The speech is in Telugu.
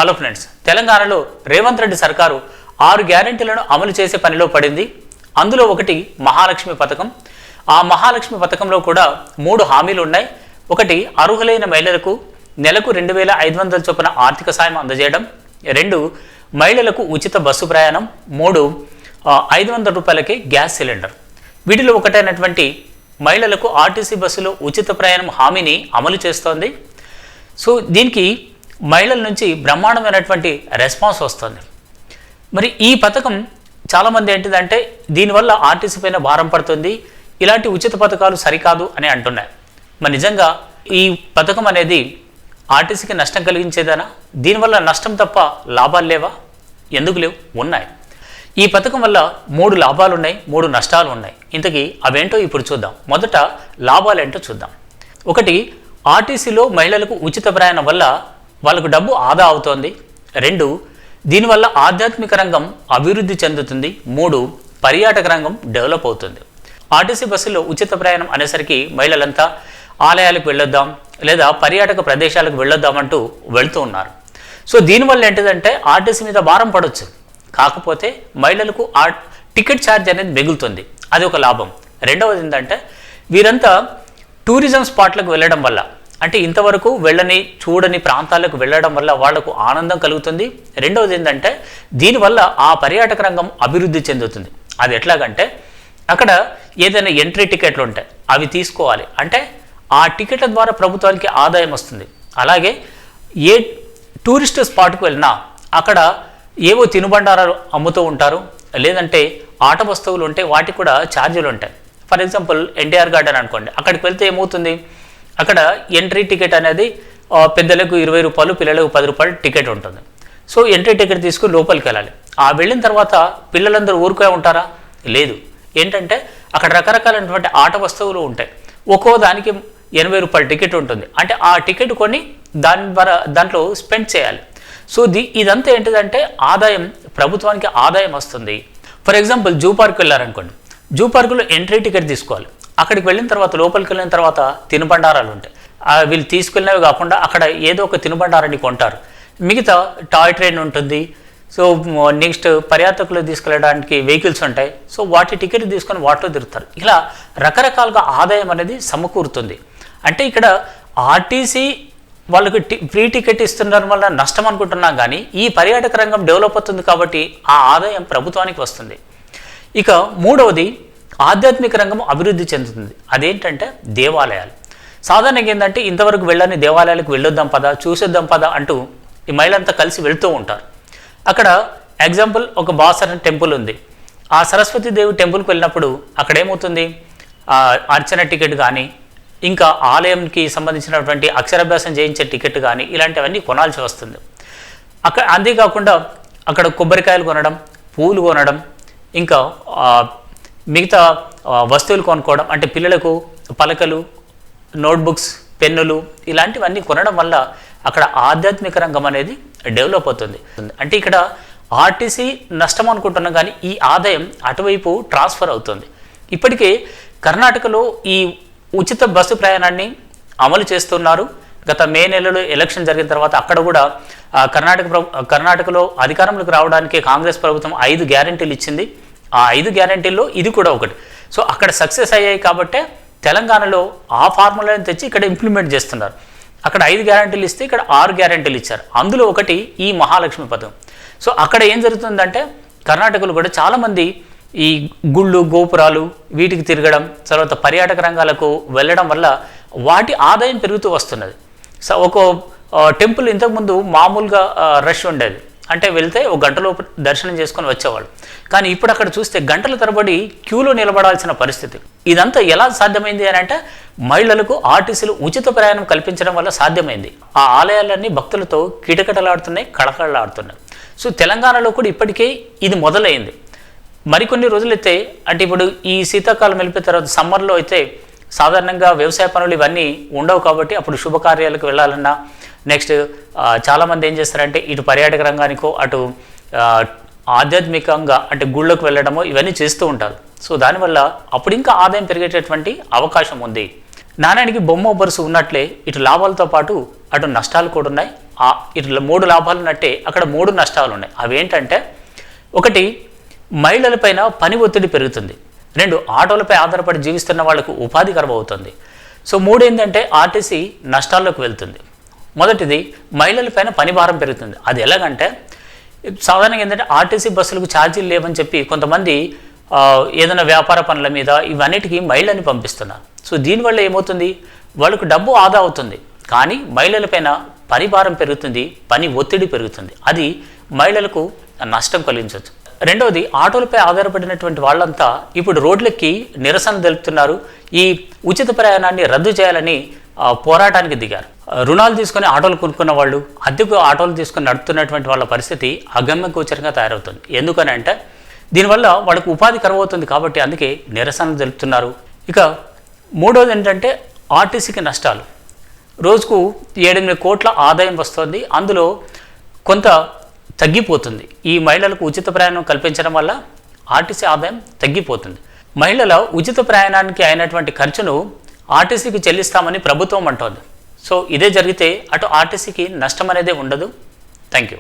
హలో ఫ్రెండ్స్, తెలంగాణలో రేవంత్ రెడ్డి సర్కారు 6 గ్యారెంటీలను అమలు చేసే పనిలో పడింది. అందులో ఒకటి మహాలక్ష్మి పథకం. ఆ మహాలక్ష్మి పథకంలో కూడా 3 హామీలు ఉన్నాయి. ఒకటి అర్హులైన మహిళలకు నెలకు 2500 చొప్పున ఆర్థిక సాయం అందజేయడం, 2 మహిళలకు ఉచిత బస్సు ప్రయాణం, 3 500 రూపాయలకి గ్యాస్ సిలిండర్. వీటిలో ఒకటైనటువంటి మహిళలకు ఆర్టీసీ బస్సులో ఉచిత ప్రయాణం హామీని అమలు చేస్తోంది. సో దీనికి మహిళల నుంచి బ్రహ్మాండమైనటువంటి రెస్పాన్స్ వస్తుంది. మరి ఈ పథకం చాలామంది ఏంటిదంటే దీనివల్ల ఆర్టీసీ పైన భారం పడుతుంది, ఇలాంటి ఉచిత పథకాలు సరికాదు అని అంటున్నారు. మరి నిజంగా ఈ పథకం అనేది ఆర్టీసీకి నష్టం కలిగించేదనా? దీనివల్ల నష్టం తప్ప లాభాలు లేవా? ఎందుకు లేవు? ఉన్నాయి. ఈ పథకం వల్ల 3 లాభాలు ఉన్నాయి, 3 నష్టాలు ఉన్నాయి. ఇంతకీ అవేంటో ఇప్పుడు చూద్దాం. మొదట లాభాలు ఏంటో చూద్దాం. ఒకటి, ఆర్టీసీలో మహిళలకు ఉచిత ప్రయాణం వల్ల వాళ్ళకు డబ్బు ఆదా అవుతోంది. 2, దీనివల్ల ఆధ్యాత్మిక రంగం అభివృద్ధి చెందుతుంది. 3, పర్యాటక రంగం డెవలప్ అవుతుంది. ఆర్టీసీ బస్సులో ఉచిత ప్రయాణం అనేసరికి మహిళలంతా ఆలయాలకు వెళ్ళొద్దాం లేదా పర్యాటక ప్రదేశాలకు వెళ్ళొద్దామంటూ వెళ్తూ ఉన్నారు. సో దీనివల్ల ఏంటిదంటే ఆర్టీసీ మీద భారం పడవచ్చు, కాకపోతే మహిళలకు ఆ టికెట్ ఛార్జ్ అనేది మిగులుతుంది. అది ఒక లాభం. రెండవది ఏంటంటే వీరంతా టూరిజం స్పాట్లకు వెళ్ళడం వల్ల, అంటే ఇంతవరకు వెళ్ళని చూడని ప్రాంతాలకు వెళ్ళడం వల్ల వాళ్లకు ఆనందం కలుగుతుంది. రెండవది ఏంటంటే దీనివల్ల ఆ పర్యాటక రంగం అభివృద్ధి చెందుతుంది. అది ఎట్లాగంటే అక్కడ ఏదైనా ఎంట్రీ టికెట్లు ఉంటాయి, అవి తీసుకోవాలి. అంటే ఆ టికెట్ల ద్వారా ప్రభుత్వానికి ఆదాయం వస్తుంది. అలాగే ఏ టూరిస్ట్ స్పాట్కు వెళ్ళినా అక్కడ ఏవో తినుబండారాలు అమ్ముతూ ఉంటారు, లేదంటే ఆట వస్తువులు ఉంటే వాటికి కూడా ఛార్జీలు ఉంటాయి. ఫర్ ఎగ్జాంపుల్ ఎన్టీఆర్ గార్డెన్ అనుకోండి, అక్కడికి వెళ్తే ఏమవుతుంది, అక్కడ ఎంట్రీ టికెట్ అనేది పెద్దలకు 20 రూపాయలు, పిల్లలకు 10 రూపాయలు టికెట్ ఉంటుంది. సో ఎంట్రీ టికెట్ తీసుకుని లోపలికి వెళ్ళాలి. వెళ్ళిన తర్వాత పిల్లలందరూ ఊరుకే ఉంటారా? లేదు. ఏంటంటే అక్కడ రకరకాలైనటువంటి ఆట వస్తువులు ఉంటాయి. ఒక్కో దానికి 80 రూపాయల టికెట్ ఉంటుంది. అంటే ఆ టికెట్ కొని దాంట్లో స్పెండ్ చేయాలి. సో ఇదంతా ఏంటిదంటే ఆదాయం, ప్రభుత్వానికి ఆదాయం వస్తుంది. ఫర్ ఎగ్జాంపుల్ జూ పార్క్ వెళ్ళారనుకోండి, జూ పార్కులో ఎంట్రీ టికెట్ తీసుకోవాలి. అక్కడికి వెళ్ళిన తర్వాత లోపలికి వెళ్ళిన తర్వాత తినుబండారాలు ఉంటాయి. వీళ్ళు తీసుకెళ్ళినవి కాకుండా అక్కడ ఏదో ఒక తినుబండారాన్ని కొంటారు. మిగతా టాయ్ ట్రైన్ ఉంటుంది. సో నెక్స్ట్ పర్యాటకులు తీసుకెళ్ళడానికి వెహికల్స్ ఉంటాయి. సో వాటి టికెట్ తీసుకొని వాటిలో తిరుగుతారు. ఇలా రకరకాలుగా ఆదాయం అనేది సమకూరుతుంది. అంటే ఇక్కడ ఆర్టీసీ వాళ్ళకి ఫ్రీ టికెట్ ఇస్తున్న వల్ల నష్టం అనుకుంటున్నాం, కానీ ఈ పర్యాటక రంగం డెవలప్ అవుతుంది కాబట్టి ఆ ఆదాయం ప్రభుత్వానికి వస్తుంది. ఇక మూడవది, ఆధ్యాత్మిక రంగం అభివృద్ధి చెందుతుంది. అదేంటంటే దేవాలయాలు. సాధారణంగా ఏంటంటే ఇంతవరకు వెళ్ళని దేవాలయాలకు వెళ్ళొద్దాం పదా, చూసేద్దాం పదా అంటూ ఈ మహిళంతా కలిసి వెళ్తూ ఉంటారు. అక్కడ ఎగ్జాంపుల్ ఒక బాసర టెంపుల్ ఉంది. ఆ సరస్వతీదేవి టెంపుల్కి వెళ్ళినప్పుడు అక్కడ ఏమవుతుంది, అర్చన టికెట్ కానీ, ఇంకా ఆలయంకి సంబంధించినటువంటి అక్షరాభ్యాసం చేయించే టికెట్ కానీ ఇలాంటివన్నీ కొనాల్సి వస్తుంది. అంతేకాకుండా అక్కడ కొబ్బరికాయలు కొనడం, పూలు కొనడం, ఇంకా మిగతా వస్తువులు కొనుక్కోవడం, అంటే పిల్లలకు పలకలు, నోట్బుక్స్, పెన్నులు ఇలాంటివన్నీ కొనడం వల్ల అక్కడ ఆధ్యాత్మిక రంగం అనేది డెవలప్ అవుతుంది. అంటే ఇక్కడ ఆర్టీసీ నష్టం అనుకుంటున్నాం, కానీ ఈ ఆదాయం అటువైపు ట్రాన్స్ఫర్ అవుతుంది. ఇప్పటికే కర్ణాటకలో ఈ ఉచిత బస్సు ప్రయాణాన్ని అమలు చేస్తున్నారు. గత మే నెలలో ఎలక్షన్ జరిగిన తర్వాత అక్కడ కూడా కర్ణాటకలో అధికారంలోకి రావడానికి కాంగ్రెస్ ప్రభుత్వం 5 గ్యారెంటీలు ఇచ్చింది. ఆ 5 గ్యారెంటీల్లో ఇది కూడా ఒకటి. సో అక్కడ సక్సెస్ అయ్యాయి కాబట్టే తెలంగాణలో ఆ ఫార్ములాని తెచ్చి ఇక్కడ ఇంప్లిమెంట్ చేస్తున్నారు. అక్కడ 5 గ్యారెంటీలు ఇస్తే ఇక్కడ 6 గ్యారెంటీలు ఇచ్చారు. అందులో ఒకటి ఈ మహాలక్ష్మి పథకం. సో అక్కడ ఏం జరుగుతుందంటే కర్ణాటకలో కూడా చాలామంది ఈ గుళ్ళు, గోపురాలు వీటికి తిరగడం, తర్వాత పర్యాటక రంగాలకు వెళ్ళడం వల్ల వాటి ఆదాయం పెరుగుతూ వస్తున్నది. సో ఒక టెంపుల్ ఇంతకుముందు మామూలుగా రష్ ఉండేది, అంటే వెళ్తే 1 గంటలో దర్శనం చేసుకొని వచ్చేవాళ్ళు. కానీ ఇప్పుడు అక్కడ చూస్తే గంటల తరబడి క్యూలో నిలబడాల్సిన పరిస్థితి. ఇదంతా ఎలా సాధ్యమైంది అని అంటే మహిళలకు ఆర్టీసీలు ఉచిత ప్రయాణం కల్పించడం వల్ల సాధ్యమైంది. ఆ ఆలయాలన్నీ భక్తులతో కిటకిటలాడుతున్నాయి, కళకళలాడుతున్నాయి. సో తెలంగాణలో కూడా ఇప్పటికే ఇది మొదలైంది. మరికొన్ని రోజులైతే, అంటే ఇప్పుడు ఈ శీతాకాలం వెళ్ళిపోయిన తర్వాత సమ్మర్లో అయితే సాధారణంగా వ్యవసాయ పనులు ఇవన్నీ ఉండవు కాబట్టి అప్పుడు శుభకార్యాలకు వెళ్ళాలన్నా, నెక్స్ట్ చాలామంది ఏం చేస్తారంటే ఇటు పర్యాటక రంగానికో అటు ఆధ్యాత్మికంగా అంటే గుళ్ళకు వెళ్ళడమో ఇవన్నీ చేస్తూ ఉంటారు. సో దానివల్ల అప్పుడు ఇంకా ఆదాయం పెరిగేటటువంటి అవకాశం ఉంది. నాణ్యానికి బొమ్మ బరుసు ఉన్నట్లే ఇటు లాభాలతో పాటు అటు నష్టాలు కూడా ఉన్నాయి. ఇట్లా 3 లాభాలు ఉన్నట్టే అక్కడ 3 నష్టాలు ఉన్నాయి. అవేంటంటే, ఒకటి మహిళలపైన పని ఒత్తిడి పెరుగుతుంది. 2 ఆటోలపై ఆధారపడి జీవిస్తున్న వాళ్లకు ఉపాధి కరువవుతుంది. సో 3 ఏంటంటే ఆర్టీసీ నష్టాల్లోకి వెళ్తుంది. మొదటిది మహిళలపైన పని భారం పెరుగుతుంది. అది ఎలాగంటే, సాధారణంగా ఏంటంటే ఆర్టీసీ బస్సులకు ఛార్జీలు లేవని చెప్పి కొంతమంది ఏదైనా వ్యాపార పనుల మీద ఇవన్నిటికీ మహిళని పంపిస్తున్నారు. సో దీనివల్ల ఏమవుతుంది, వాళ్ళకు డబ్బు ఆదా అవుతుంది, కానీ మహిళలపైన పని భారం పెరుగుతుంది, పని ఒత్తిడి పెరుగుతుంది. అది మహిళలకు నష్టం కలిగించవచ్చు. రెండవది, ఆటోలపై ఆధారపడినటువంటి వాళ్ళంతా ఇప్పుడు రోడ్లెక్కి నిరసన తెలుపుతున్నారు. ఈ ఉచిత ప్రయాణాన్ని రద్దు చేయాలని పోరాటానికి దిగారు. రుణాలు తీసుకొని ఆటోలు కొనుక్కున్న వాళ్ళు, అద్దెకు ఆటోలు తీసుకొని నడుపుతున్నటువంటి వాళ్ళ పరిస్థితి అగమ్యగోచరంగా తయారవుతుంది. ఎందుకని అంటే, దీనివల్ల వాళ్ళకు ఉపాధి కరువవుతుంది కాబట్టి అందుకే నిరసన తెలుపుతున్నారు. ఇక మూడవది ఏంటంటే ఆర్టీసీకి నష్టాలు. రోజుకు 7-8 కోట్ల ఆదాయం వస్తుంది, అందులో కొంత తగ్గిపోతుంది. ఈ మహిళలకు ఉచిత ప్రయాణం కల్పించడం వల్ల ఆర్టీసీ ఆదాయం తగ్గిపోతుంది. మహిళల ఉచిత ప్రయాణానికి అయినటువంటి ఖర్చును ఆర్టీసీకి చెల్లిస్తామని ప్రభుత్వం అంటోంది. సో ఇదే జరిగితే అటు ఆర్టీసీకి నష్టం అనేదే ఉండదు. Thank you.